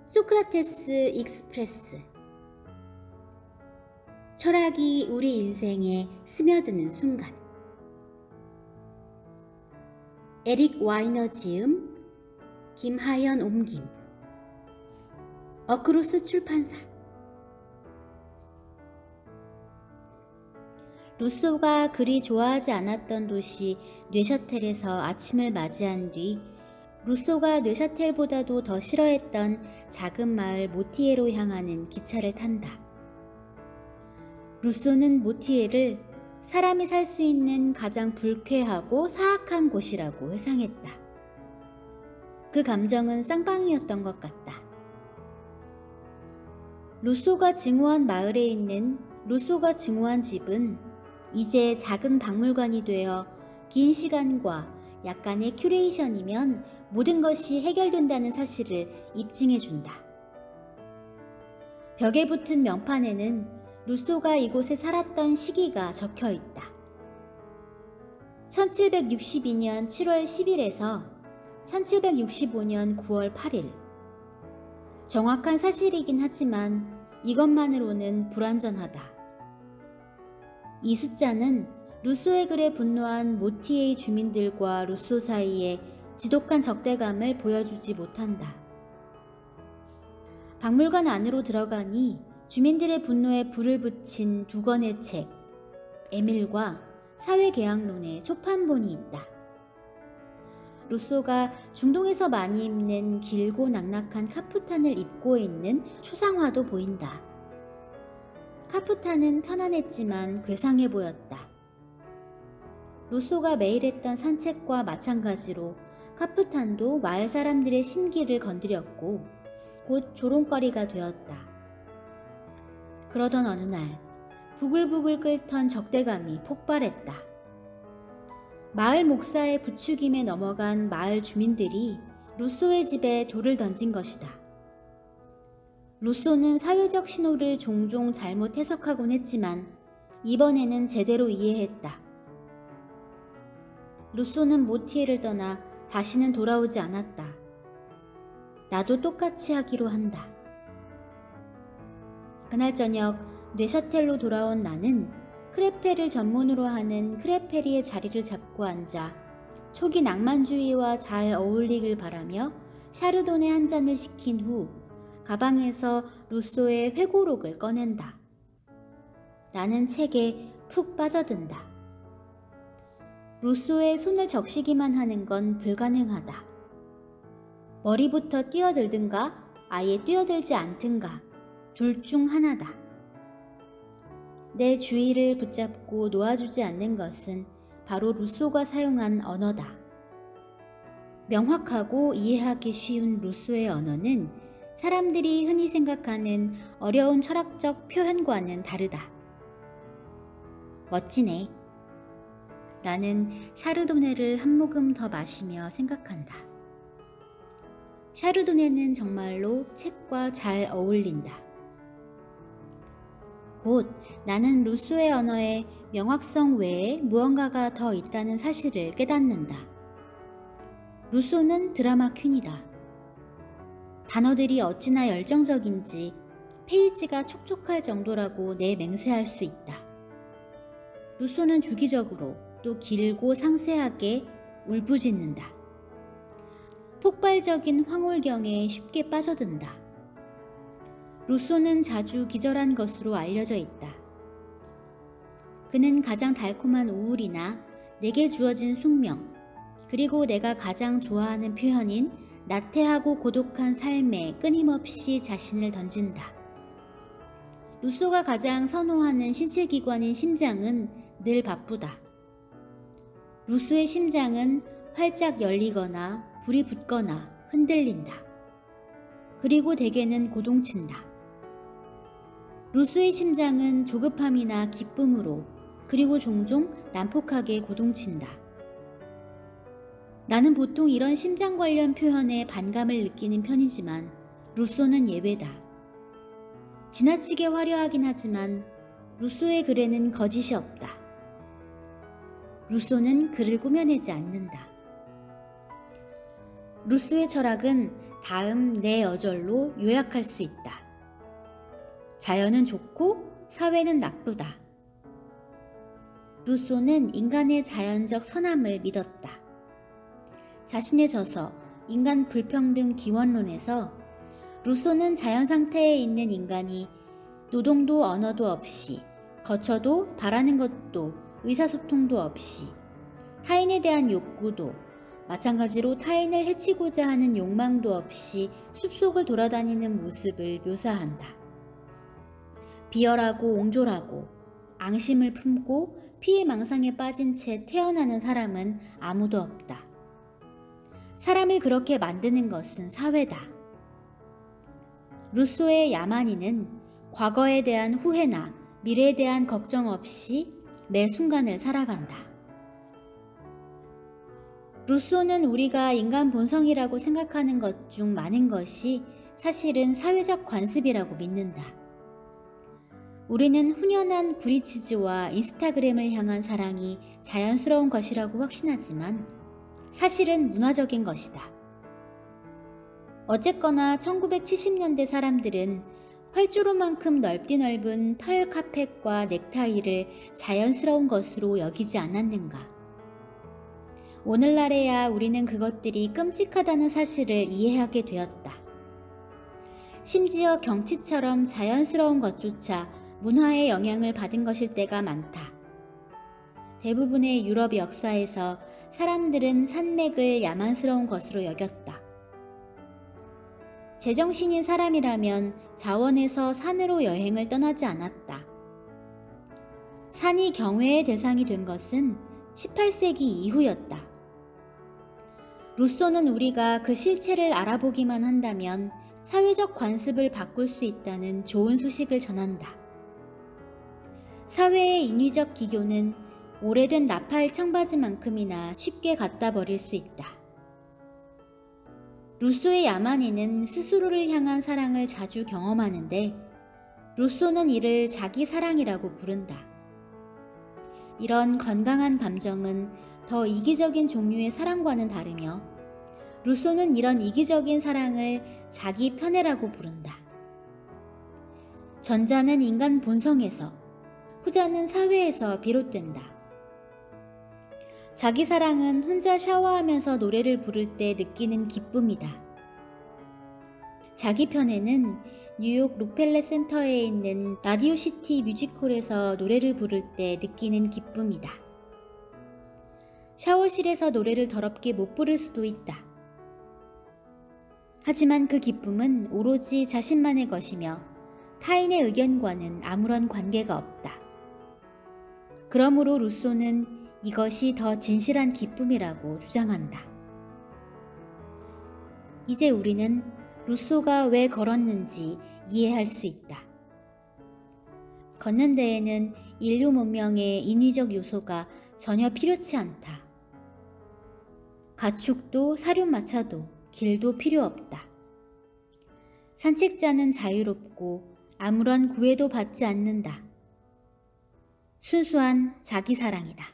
소크라테스 익스프레스. 철학이 우리 인생에 스며드는 순간. 에릭 와이너 지음, 김하연 옮김. 어크로스 출판사. 루소가 그리 좋아하지 않았던 도시 뇌셔텔에서 아침을 맞이한 뒤 루소가 뇌셔텔보다도 더 싫어했던 작은 마을 모티에로 향하는 기차를 탄다. 루소는 모티에를 사람이 살 수 있는 가장 불쾌하고 사악한 곳이라고 회상했다. 그 감정은 쌍방이었던 것 같다. 루소가 증오한 마을에 있는 루소가 증오한 집은 이제 작은 박물관이 되어 긴 시간과 약간의 큐레이션이면 모든 것이 해결된다는 사실을 입증해준다. 벽에 붙은 명판에는 루소가 이곳에 살았던 시기가 적혀있다. 1762년 7월 10일에서 1765년 9월 8일. 정확한 사실이긴 하지만 이것만으로는 불완전하다. 이 숫자는 루소의 글에 분노한 모티에의 주민들과 루소 사이에 지독한 적대감을 보여주지 못한다. 박물관 안으로 들어가니 주민들의 분노에 불을 붙인 두 권의 책, 에밀과 사회계약론의 초판본이 있다. 루소가 중동에서 많이 입는 길고 낙낙한 카프탄을 입고 있는 초상화도 보인다. 카프탄은 편안했지만 괴상해 보였다. 루소가 매일 했던 산책과 마찬가지로 카프탄도 마을 사람들의 심기를 건드렸고 곧 조롱거리가 되었다. 그러던 어느 날 부글부글 끓던 적대감이 폭발했다. 마을 목사의 부추김에 넘어간 마을 주민들이 루소의 집에 돌을 던진 것이다. 루소는 사회적 신호를 종종 잘못 해석하곤 했지만 이번에는 제대로 이해했다. 루소는 모티에를 떠나 다시는 돌아오지 않았다. 나도 똑같이 하기로 한다. 그날 저녁 뇌셔텔로 돌아온 나는 크레페를 전문으로 하는 크레페리의 자리를 잡고 앉아 초기 낭만주의와 잘 어울리길 바라며 샤르도네 한 잔을 시킨 후 가방에서 루소의 회고록을 꺼낸다. 나는 책에 푹 빠져든다. 루소의 손을 적시기만 하는 건 불가능하다. 머리부터 뛰어들든가 아예 뛰어들지 않든가 둘 중 하나다. 내 주의를 붙잡고 놓아주지 않는 것은 바로 루소가 사용한 언어다. 명확하고 이해하기 쉬운 루소의 언어는 사람들이 흔히 생각하는 어려운 철학적 표현과는 다르다. 멋지네. 나는 샤르도네를 한 모금 더 마시며 생각한다. 샤르도네는 정말로 책과 잘 어울린다. 곧 나는 루소의 언어에 명확성 외에 무언가가 더 있다는 사실을 깨닫는다. 루소는 드라마 퀸이다. 단어들이 어찌나 열정적인지 페이지가 촉촉할 정도라고 내 맹세할 수 있다. 루소는 주기적으로 또 길고 상세하게 울부짖는다. 폭발적인 황홀경에 쉽게 빠져든다. 루소는 자주 기절한 것으로 알려져 있다. 그는 가장 달콤한 우울이나 내게 주어진 숙명, 그리고 내가 가장 좋아하는 표현인 나태하고 고독한 삶에 끊임없이 자신을 던진다. 루소가 가장 선호하는 신체기관인 심장은 늘 바쁘다. 루소의 심장은 활짝 열리거나 불이 붙거나 흔들린다. 그리고 대개는 고동친다. 루소의 심장은 조급함이나 기쁨으로 그리고 종종 난폭하게 고동친다. 나는 보통 이런 심장 관련 표현에 반감을 느끼는 편이지만 루소는 예외다. 지나치게 화려하긴 하지만 루소의 글에는 거짓이 없다. 루소는 글을 꾸며내지 않는다. 루소의 철학은 다음 네 어절로 요약할 수 있다. 자연은 좋고 사회는 나쁘다. 루소는 인간의 자연적 선함을 믿었다. 자신의 저서 인간 불평등 기원론에서 루소는 자연 상태에 있는 인간이 노동도 언어도 없이, 거처도 바라는 것도 의사소통도 없이, 타인에 대한 욕구도 마찬가지로 타인을 해치고자 하는 욕망도 없이 숲속을 돌아다니는 모습을 묘사한다. 비열하고 옹졸하고 앙심을 품고 피해망상에 빠진 채 태어나는 사람은 아무도 없다. 사람을 그렇게 만드는 것은 사회다. 루소의 야만인은 과거에 대한 후회나 미래에 대한 걱정 없이 매 순간을 살아간다. 루소는 우리가 인간 본성이라고 생각하는 것 중 많은 것이 사실은 사회적 관습이라고 믿는다. 우리는 훈연한 브리치즈와 인스타그램을 향한 사랑이 자연스러운 것이라고 확신하지만 사실은 문화적인 것이다. 어쨌거나 1970년대 사람들은 활주로만큼 넓디 넓은 털 카펫과 넥타이를 자연스러운 것으로 여기지 않았는가. 오늘날에야 우리는 그것들이 끔찍하다는 사실을 이해하게 되었다. 심지어 경치처럼 자연스러운 것조차 문화의 영향을 받은 것일 때가 많다. 대부분의 유럽 역사에서 사람들은 산맥을 야만스러운 것으로 여겼다. 제정신인 사람이라면 자원에서 산으로 여행을 떠나지 않았다. 산이 경외의 대상이 된 것은 18세기 이후였다. 루소는 우리가 그 실체를 알아보기만 한다면 사회적 관습을 바꿀 수 있다는 좋은 소식을 전한다. 사회의 인위적 기교는 오래된 나팔 청바지만큼이나 쉽게 갖다 버릴 수 있다. 루소의 야만인은 스스로를 향한 사랑을 자주 경험하는데 루소는 이를 자기 사랑이라고 부른다. 이런 건강한 감정은 더 이기적인 종류의 사랑과는 다르며 루소는 이런 이기적인 사랑을 자기 편애라고 부른다. 전자는 인간 본성에서, 후자는 사회에서 비롯된다. 자기 사랑은 혼자 샤워하면서 노래를 부를 때 느끼는 기쁨이다. 자기 편애는 뉴욕 록펠러 센터에 있는 라디오 시티 뮤직홀에서 노래를 부를 때 느끼는 기쁨이다. 샤워실에서 노래를 더럽게 못 부를 수도 있다. 하지만 그 기쁨은 오로지 자신만의 것이며 타인의 의견과는 아무런 관계가 없다. 그러므로 루소는 이것이 더 진실한 기쁨이라고 주장한다. 이제 우리는 루소가 왜 걸었는지 이해할 수 있다. 걷는 데에는 인류 문명의 인위적 요소가 전혀 필요치 않다. 가축도 사륜마차도 길도 필요 없다. 산책자는 자유롭고 아무런 구애도 받지 않는다. 순수한 자기 사랑이다.